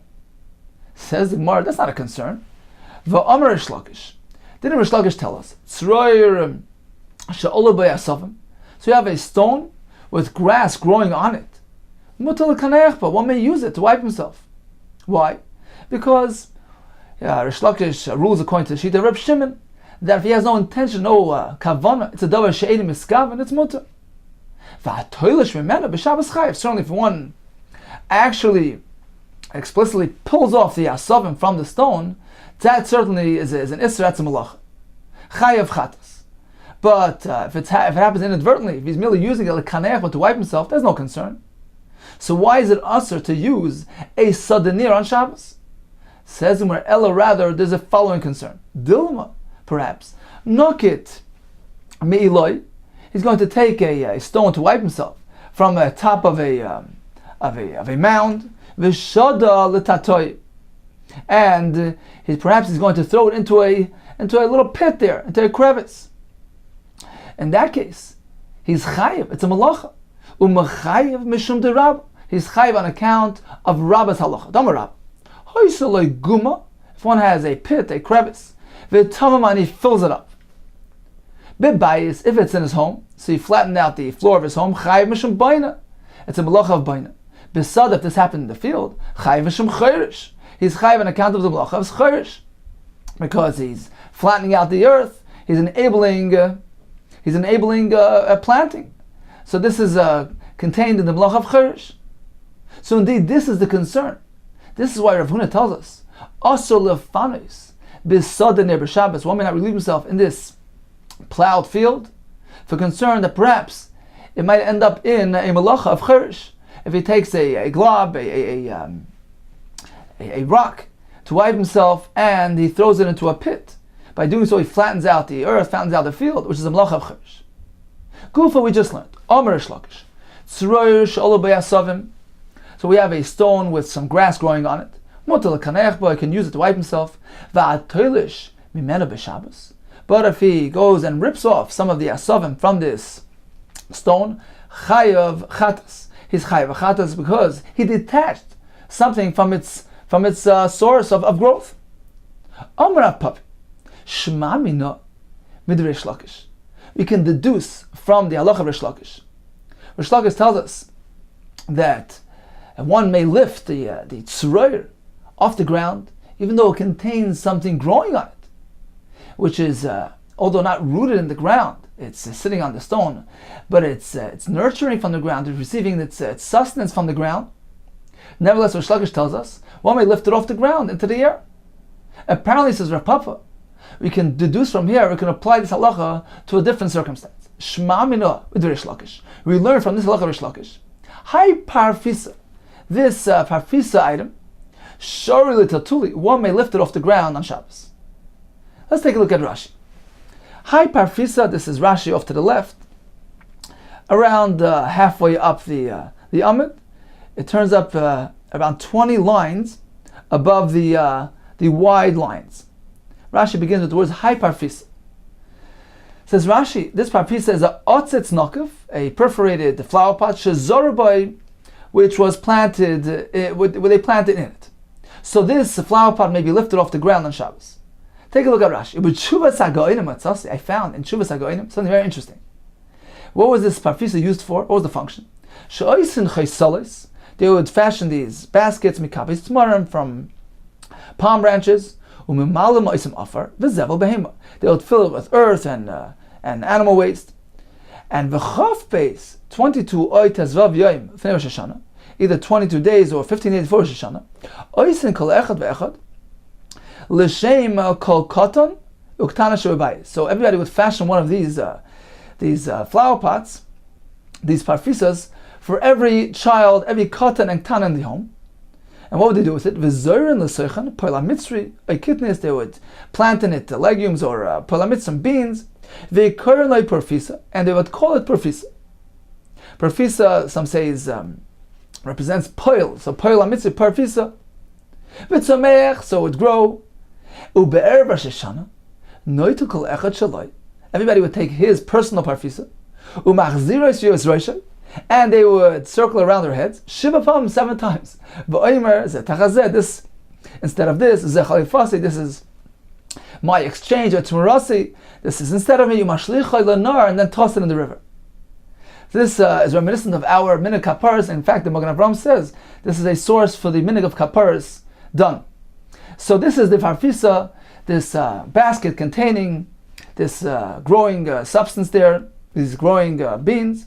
Says the Gemara, that's not a concern. V'amar Rish Lakish. Didn't Rish Lakish tell us? So you have a stone with grass growing on it. But one may use it to wipe himself. Why? Because Rish Lakish rules according to the Shita Reb Shimon that if he has no intention, no kavana, it's a davar she'edim miskaven, it's mutter. Certainly if one actually explicitly pulls off the asavim from the stone, that certainly is an isra, that's a malach. Chayav chatas. But if it happens inadvertently, if he's merely using it like kaneach to wipe himself, there's no concern. So why is it usher to use a sadanir on Shabbos? Says Umar Ella, rather there's a following concern. Dilma, perhaps. Nokit me'iloi. He's going to take a stone to wipe himself from the top of a mound. V'shada l'tatoi. And perhaps he's going to throw it into a little pit there, into a crevice. In that case, he's chayiv. It's a malacha. U'machayiv mishum derab. He's chayiv on account of Rabba's halacha. Damarab. Hoysaloi guma. If one has a pit, a crevice, v'tamam, and he fills it up. Bibayis, if it's in his home, so he flattened out the floor of his home, chayiv mishum baina. It's a malacha of baina. Besad, if this happened in the field, chayiv mishum chayrish. He's chayiv on account of the malacha of chayrish, because he's flattening out the earth. He's enabling planting. So this is contained in the malacha of chayrish. So indeed, this is the concern. This is why Rav Huna tells us, asur lefanos besad ne'er Shabbos. One may not relieve himself in this plowed field for concern that perhaps it might end up in a malacha of chayrish. If he takes a glob, a rock to wipe himself, and he throws it into a pit. By doing so, he flattens out the earth, flattens out the field, which is a malacha of chayrish. Gufa, we just learned. Amar Rish Lakish. Tzroyer she'olo b'yasavim. So we have a stone with some grass growing on it. Mutar l'kaneach bo, he can use it to wipe himself. Va'ad toilish mimenu b'Shabbos. But if he goes and rips off some of the asavim from this stone, chayav chatas. He's chayav chatas because he detached something from its source of growth. Amar Papi. Shema mina mid Rish Lakish. We can deduce from the halacha of Rish Lakish. Rish Lakish tells us that one may lift the tzroyer off the ground, even though it contains something growing on it, which is, although not rooted in the ground, it's sitting on the stone, but it's nurturing from the ground, it's receiving its sustenance from the ground. Nevertheless, Rish Lakish tells us, one may lift it off the ground into the air. Apparently, says Rav Papa, we can deduce from here, we can apply this halacha to a different circumstance. Shema mina with Rish Lakish. We learn from this halacha Rish Lakish. Hi parfisa. This parfisa item, shori l'tatuli, one may lift it off the ground on Shabbos. Let's take a look at Rashi. Hi parfisa, this is Rashi off to the left. Around halfway up the Amud, it turns up around 20 lines above the wide lines. Rashi begins with the words Hi parfisa. Says Rashi, this parfisa is a otzitz nakav, a perforated flower pot, shezorobai, which was planted, where they planted in it. So this flower pot may be lifted off the ground on Shabbos. Take a look at Rashi. I found in Shuvas HaGoinim something very interesting. What was this parfisa used for? What was the function? They would fashion these baskets from palm branches. They would fill it with earth and animal waste. And v'chaf base 22 oy tezvav yoim fnei Rosh Hashanah, either 22 days or 15 days before Rosh Hashanah. Oysin kol echad ve'echad l'shem kol koton uktana shebayis. So everybody would fashion one of these flower pots, these parfisas, for every child, every koton and ktana in the home. And what would they do with it? V'zorin l'seichen pola mitzri oikitnis. They would plant in it legumes or pola mitzri beans. V'korin loy parfisa, and they would call it parfisa. Parfisa, some say, is represents poil. So poil amitzvah parfisa. V'tzomech, so it would grow. Ube'er Rosh noitu kol echad shaloi. Everybody would take his personal parfisa. Umachziros yos roishay, and they would circle around their heads. Shiva pam 7 times. V'oimer zetachazeh. This instead of this, zechalifasi. This is my exchange. Etzmurasi. This is instead of me. Umashlichai lanar, and then toss it in the river. This is reminiscent of our minig kaparas. In fact, the Magen Avraham says this is a source for the minig of kaparas done. So this is the farfisa, this basket containing this growing substance there, these growing beans.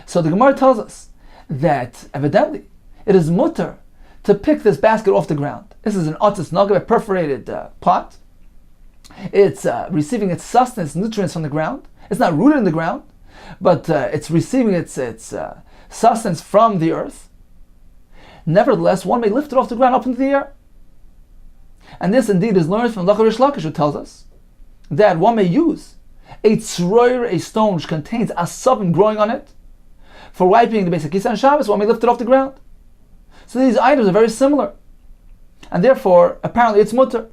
So the Gemara tells us that evidently it is mutter to pick this basket off the ground. This is an otzes nagav, a perforated pot. It's receiving its sustenance, nutrients from the ground. It's not rooted in the ground, but it's receiving its sustenance from the earth. Nevertheless, one may lift it off the ground up into the air. And this indeed is learned from Rish Lakish, who tells us that one may use a tzroir, a stone which contains asavim growing on it, for wiping the basic kisa on Shabbos. One may lift it off the ground. So these items are very similar, and therefore apparently it's mutter.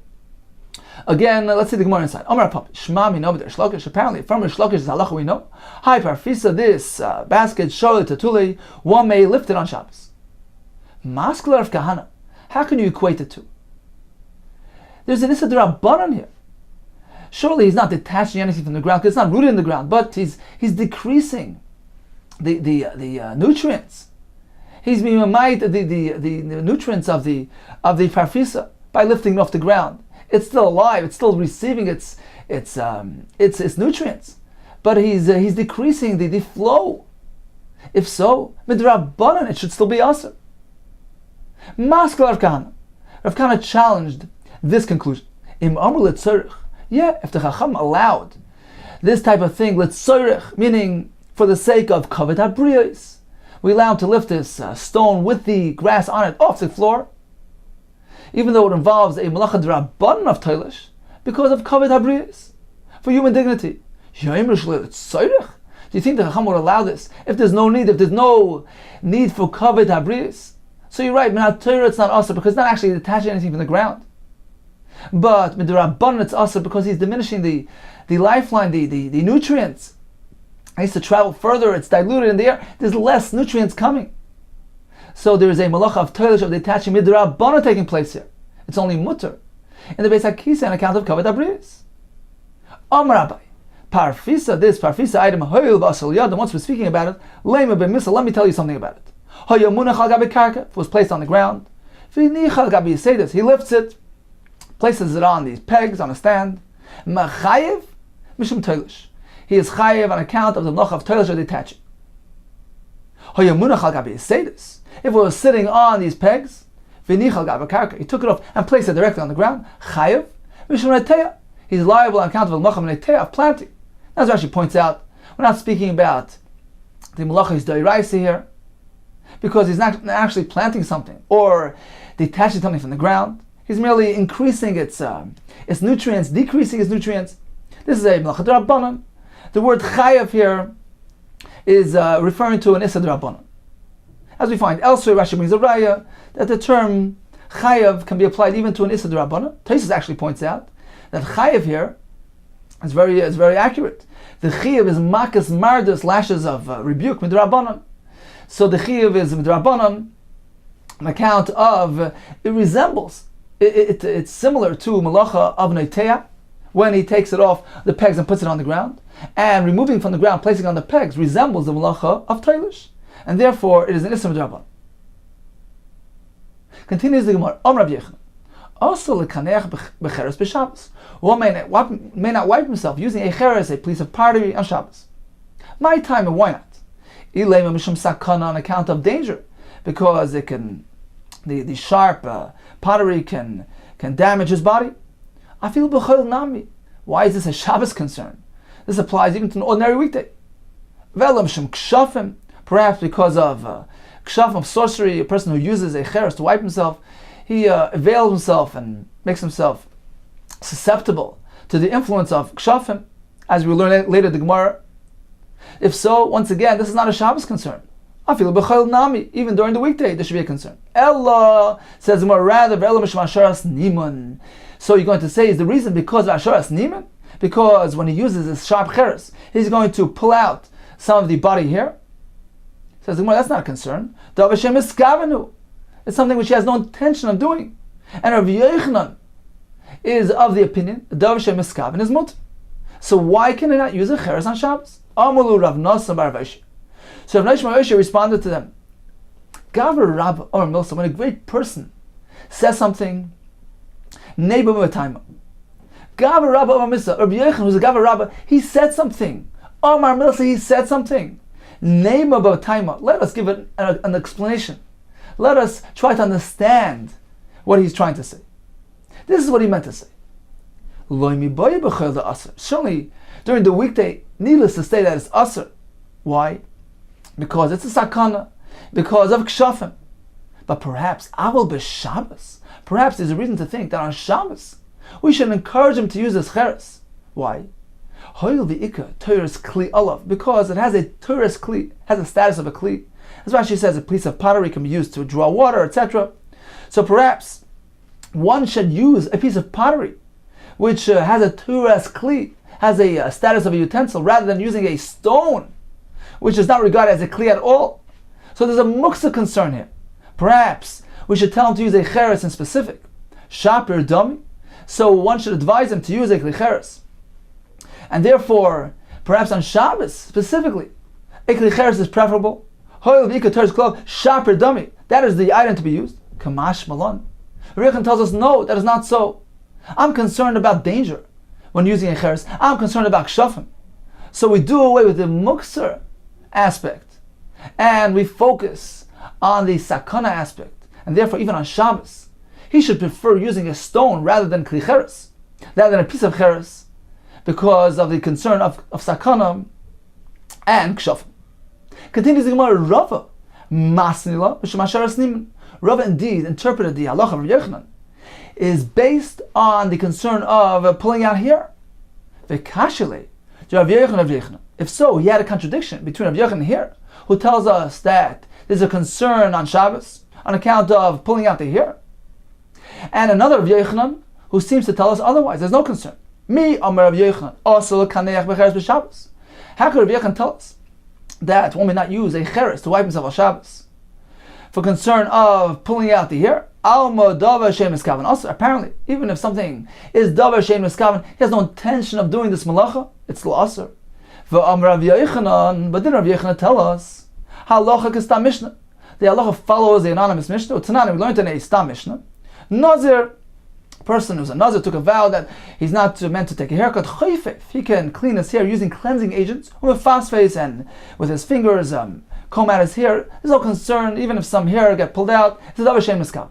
Again, let's see the Gemara inside. Omar Pap, Shma mi no Rish Lakish. Apparently, from Rish Lakish is halacha we know. Hi parfisa, this basket sholi tatuli. One may lift it on Shabbos. Maskler of Kahana. How can you equate the two? There's an Issa D'Rabbanan here. Surely he's not detaching anything from the ground because it's not rooted in the ground, but he's decreasing the nutrients. He's being the nutrients of the farfisa by lifting it off the ground. It's still alive. It's still receiving its nutrients, but he's decreasing the flow. If so, midrabbanan, it should still be aser. Maskal Rav Kahana. Rav Kahana challenged this conclusion. Im amr letzorich. Yeah, if the Chacham allowed this type of thing, letzorich, meaning for the sake of kavod habriyos, we allow him to lift this stone with the grass on it off the floor, even though it involves a malacha d'rabbanan of toilish, because of kavod habriyos, for human dignity. Do you think the Chacham would allow this if there's no need for kavod habriyos? So you're right, Minat Torah it's not asr because it's not actually detaching anything from the ground. But Midrabbanan it's asr because he's diminishing the lifeline, the nutrients. It needs to travel further, it's diluted in the air, there's less nutrients coming. So there is a malacha of toilish of detaching Midrabbanan taking place here. It's only mutter. In the Beis HaKisa on account of kavod habriyos. Amar Rabbi, parfisa, this parfisa item, hoyil v'asal yad, once we're speaking about it, lema b'misa, let me tell you something about it. It was placed on the ground. He lifts it, places it on these pegs on a stand. He is chayev on account of the melacha of toilish or detaching. If it was sitting on these pegs, he took it off and placed it directly on the ground. Chayev, he's liable on account of the melacha of planting. As Rashi points out, we're not speaking about the melacha is d'oraisa here, because he's not actually planting something or detaching something from the ground. He's merely increasing its nutrients, decreasing its nutrients. This is a melacha d'rabbanan. The word chayav here is referring to an issa d'rabbanan. As we find elsewhere, Rashi brings a raya that the term chayav can be applied even to an issa d'rabbanan. Taisus actually points out that chayav here is very accurate. The chayav is makas mardus, lashes of rebuke midrabbanan. So the chiyuv is midrabbanan on account of it resembles. It's similar to malacha of neitea when he takes it off the pegs and puts it on the ground, and removing from the ground, placing it on the pegs resembles the malacha of toilish, and therefore it is an issa midrabbanan. Continues the Gemara. Rabbi Yechon. Also lekaneach becheres b'Shabbos. One may not wipe himself using a cheres, a piece of pottery on Shabbos. My time, and why not? On account of danger, because it can, the sharp pottery can damage his body. I feel b'chol nami. Why is this a Shabbos concern? This applies even to an ordinary weekday. Perhaps because of kshafim of sorcery, a person who uses a cheres to wipe himself, he avails himself and makes himself susceptible to the influence of kshafim, as we will learn later the Gemara. If so, once again, this is not a Shabbos concern. Afilu b'chol nami, even during the weekday, there should be a concern. Ella says more rather, v'ella mishma asharas niman. So you're going to say is the reason because of asharas niman? Because when he uses his sharp cheres, he's going to pull out some of the body hair. Says the Gemara, that's not a concern. Davashem is skavenu. It's something which he has no intention of doing. And Rav Yochanan is of the opinion that Davashem is skaven is mutter. So why can he not use a cheres on Shabbos? Amulu Rav Nosson bar Vashi. So Rav Nosson bar Vashi responded to them. Gaver Rab or Milsa, when a great person says something, neighbor time. Gaver Rabba Omar Misa, Rabbi Yochanan, who's a Gaver Rabba, he said something. Omar Milsa, he said something. Name about time. Let us give it an explanation. Let us try to understand what he's trying to say. This is what he meant to say. Certainly, during the weekday, needless to say that it's asr. Why? Because it's a sakana, because of kshafim. But perhaps avol b'Shabbos. Perhaps there's a reason to think that on Shabbos we should encourage him to use his cheres. Why? Hoil v'ika teres kli olav, because it has a teres kli, has a status of a kli. That's why she says a piece of pottery can be used to draw water, etc. So perhaps one should use a piece of pottery which has a teres kli, has a status of a utensil, rather than using a stone which is not regarded as a kli at all. So there's a muksa concern here. Perhaps we should tell him to use a cheres in specific. Shapir dummy. So one should advise him to use a kli cheres. And therefore, perhaps on Shabbos specifically, a kli cheres is preferable. Hoil v'ika teres klov shapir dummy. That is the item to be used. Kamash malon. Rechan tells us no, that is not so. I'm concerned about danger when using a cheres. I'm concerned about kshafim. So we do away with the mukser aspect and we focus on the sakana aspect. And therefore, even on Shabbos, he should prefer using a stone rather than kli cheres, rather than a piece of cheres, because of the concern of sakana and kshafim. Continues the Gemara, Rava masnila b'shemasharas niman. Rava indeed interpreted the halacha of Rav Yochanan is based on the concern of pulling out hair. V'kashile, Rav Yochanan. If so, he had a contradiction between Rav Yochanan here, who tells us that there's a concern on Shabbos on account of pulling out the hair, and another Rav Yochanan who seems to tell us otherwise. There's no concern. Me, Amar Rav Yochanan, also kaneach b'cheres b'Shabbos. How could Rav Yochanan tell us that one may not use a cheres to wipe himself on Shabbos for concern of pulling out the hair? Alma davar shein miskaven. Also, apparently, even if something is davar shein miskaven, he has no intention of doing this malacha, it's l'asr. V'amar Rav Yochanan, but didn't Rav Yochanan tell us halacha k'stam mishnah? The halacha follows the anonymous mishnah. Tonight we learned in a stam mishnah. Nazir, person who's a nazir, took a vow that he's not meant to take a haircut. Chayfef, he can clean his hair using cleansing agents with fast face and with his fingers comb out his hair. There's no concern, even if some hair get pulled out. It's a davar shein miskaven.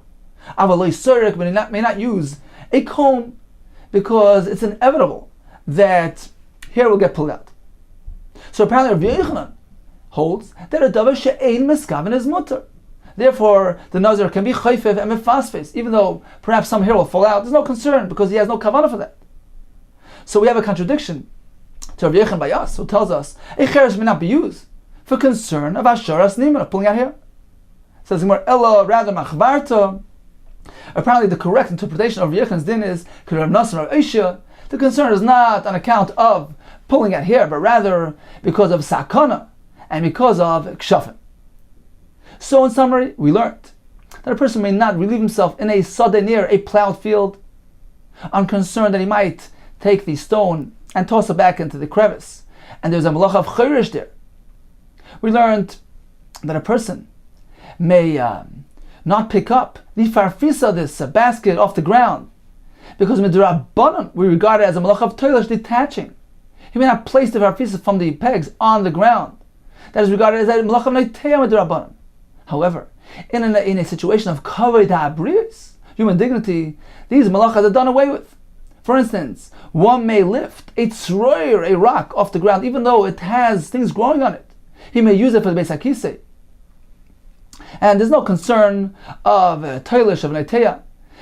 Avaloi surek, but he may not use a comb because it's inevitable that hair will get pulled out. So apparently Rav Yochanan holds that a davar she'ein miskaven is mutter. Therefore, the nazir can be chayfev and mefasfes, even though perhaps some hair will fall out. There's no concern because he has no kavanah for that. So we have a contradiction to Rav Yochanan by us, who tells us a cheres may not be used for concern of asharas niman, of pulling out hair. Says more ella rather machvarta. Apparently, the correct interpretation of Rav Yochanan's din is Rav Nosson Rav Aisha. The concern is not on account of pulling out hair, but rather because of sakana and because of kshafim. So in summary, we learned that a person may not relieve himself in a sadeh near a plowed field on concern that he might take the stone and toss it back into the crevice, and there's a malacha of chayrish there. We learned that a person may not pick up the farfisa, this basket, off the ground, because midrabanan we regard it as a malacha of toilish, detaching. He may not place the farfisa from the pegs on the ground. That is regarded as a malacha of neiteya midrabanan. However, in a situation of kavod ha'abriyos, human dignity, these malachas are done away with. For instance, one may lift a tzroyer, a rock, off the ground, even though it has things growing on it. He may use it for the Beis HaKisei. And there's no concern of toilish, of neiteya.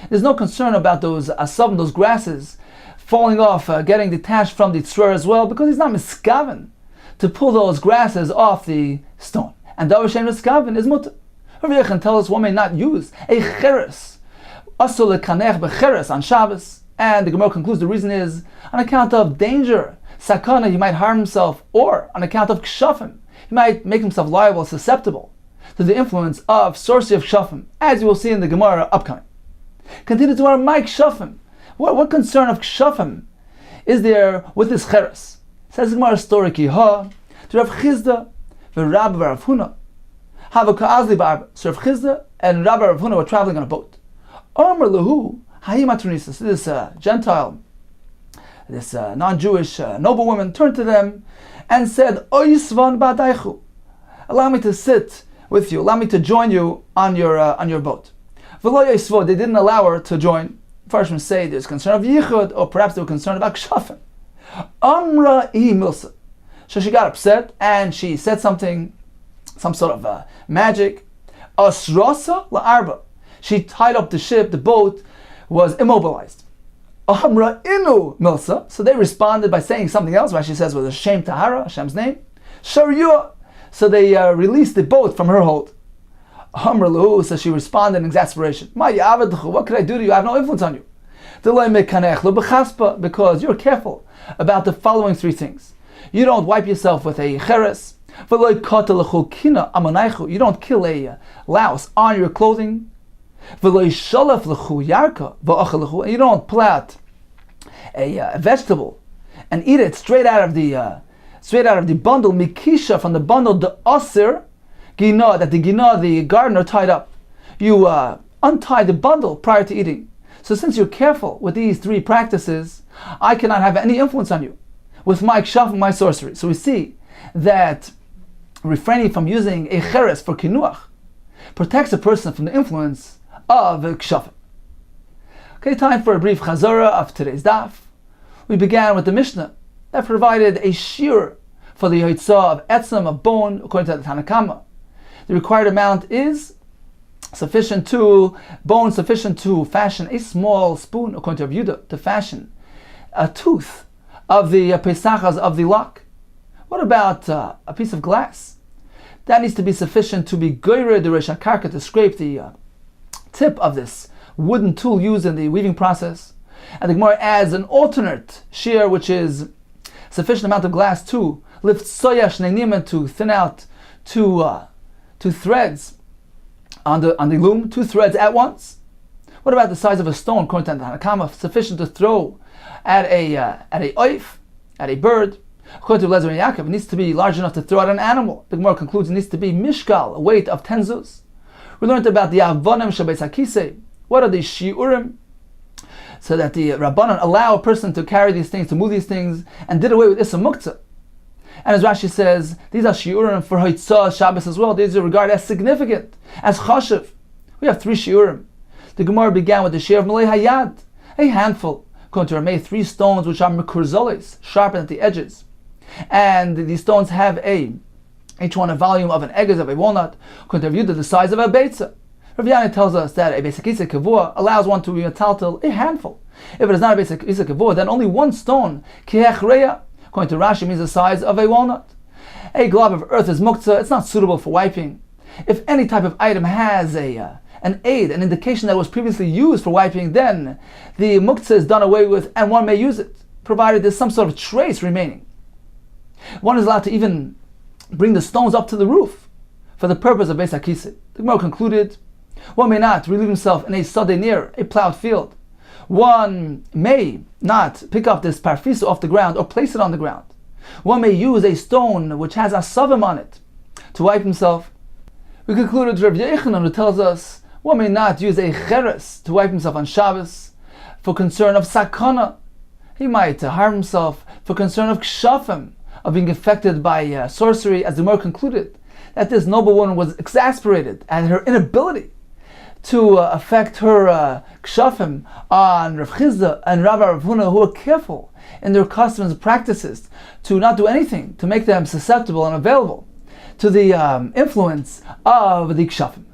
There's no concern about those asavim, those grasses, falling off, getting detached from the tzroyer as well, because he's not miskaven to pull those grasses off the stone. and davar shein miskaven is mutter. Rav Yechon tells us one may not use a cheres, asur lekanech becheres on Shabbos, and the Gemara concludes the reason is on account of danger, sakana, he might harm himself, or on account of kshafim, he might make himself liable, susceptible to the influence of sorcery of kshafim, as you will see in the Gemara upcoming. Continue to our Mike Kshafim. What concern of kshafim is there with this cheres? Says the Gemara story ki ha to Rav Chizda, Rav Rav Huna. Hava ka'azli ba'arba. So Rav Chizda and Rav Rav Huna were traveling on a boat. Amr lahu hayimatronisa. So this Gentile, this non-Jewish noblewoman turned to them and said, Oyisvan ba'daichu. Allow me to sit with you. Allow me to join you on your boat. V'lo yisvo. They didn't allow her to join. First, say there's concern of yichud, or perhaps they were concerned about kshafim. Amra I milsa. So she got upset and she said something, some sort of magic. Asrasa la'arba. She tied up the ship, the boat was immobilized. Amra inu milsa. So they responded by saying something else. Rashi says was Hashem Tahara, Hashem's name. Sharyua. So they released the boat from her hold. Amra lahu. So she responded in exasperation. What could I do to you? I have no influence on you. Because you're careful about the following three things. You don't wipe yourself with a cheres. You don't kill a louse on your clothing. And you don't pull out a vegetable and eat it straight out of the bundle, mikisha, from the bundle, the asir gina, that the gina, the gardener, tied up. You untie the bundle prior to eating. So since you're careful with these three practices, I cannot have any influence on you with my kshaf and my sorcery. So we see that refraining from using a cheres for kinuach protects a person from the influence of kshaf. Okay, time for a brief chazara of today's daf. We began with the Mishnah that provided a shiur for the yotzah of etzem, of bone, according to the Tanakama. The required amount is sufficient to fashion a small spoon, according to Rav Yudah, to fashion a tooth of the pesachas of the lock. What about a piece of glass? That needs to be sufficient to be goyre the resh karka, to scrape the tip of this wooden tool used in the weaving process. And the Gemara adds an alternate shear, which is sufficient amount of glass to lift soya shneinim, to thin out two threads on the loom, two threads at once. What about the size of a stone, according to the Hanakama, sufficient to throw at a oif, at a bird? According to Lezer and Yaakov, it needs to be large enough to throw at an animal. The Gemara concludes it needs to be mishkal, a weight of 10 zuz. We learned about the avonim shabeis hakisei. What are the shiurim? So that the Rabbanan allow a person to carry these things, to move these things, and did away with Issa Muktzah. And as Rashi says, these are shiurim for Hoitzah Shabbos as well. These are regarded as significant, as chashiv. We have 3 shiurim. The Gemara began with the shiur of Malay Hayad, a handful. According to Rameh, 3 stones which are mekurzolis, sharpened at the edges. And these stones have each one a volume of an egg of a walnut. According to Rav Yudah, the size of a beitza. Rav Yana tells us that a Beis HaKisei Kavua allows one to be metaltel a handful. If it is not a Beis HaKisei Kavua, then only 1 stone, kihech reya, according to Rashi, means the size of a walnut. A glob of earth is muktzah. It's not suitable for wiping. If any type of item has an aid, an indication that it was previously used for wiping, then the muktzah is done away with and one may use it, provided there's some sort of trace remaining. One is allowed to even bring the stones up to the roof for the purpose of Beis HaKisei. The Gemara concluded, one may not relieve himself in a sadeh near a plowed field. One may not pick up this parfisa off the ground or place it on the ground. One may use a stone which has asavim on it to wipe himself. We concluded Rav Yochanan, who tells us one may not use a cheres to wipe himself on Shabbos for concern of sakana. He might harm himself for concern of kshafim, of being affected by sorcery, as the Gemara concluded that this noblewoman was exasperated at her inability to affect her kshafim on Rav Chizda and Rav Huna, who were careful in their customs and practices to not do anything to make them susceptible and available to the influence of the kshafim.